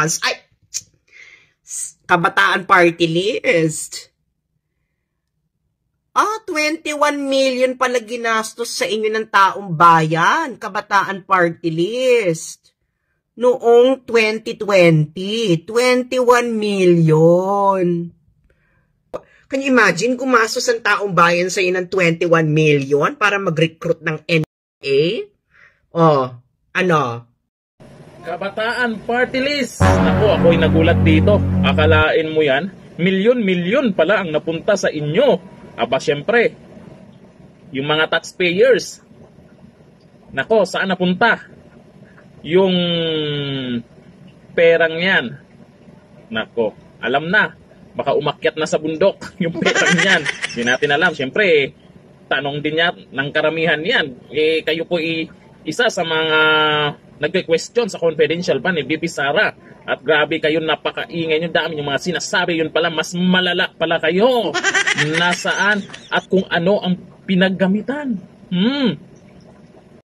funds. Ay, Kabataan Party List. 21 million pala ginastos sa inyo ng taong bayan, Kabataan Party List. Noong 2020, 21 million. Can you imagine, gumastos ang taong bayan sa inyo ng 21 million para mag-recruit ng NA? Ano? Kabataan Party List. Naku, ako'y nagulat dito. Akalain mo yan? Milyon-milyon pala ang napunta sa inyo. Aba, syempre, yung mga taxpayers. Nako, saan napunta? Yung perang yan. Nako, alam na. Baka umakyat na sa bundok yung perang yan. Hindi natin alam. Syempre, tanong din yan ng karamihan yan. Kayo po isa sa mga nagre-question sa confidential pa ni BP Sara. At grabe kayo, napakaingay nyo, dami yung mga sinasabi, yun pala, mas malala pala kayo. Nasaan at kung ano ang pinaggamitan.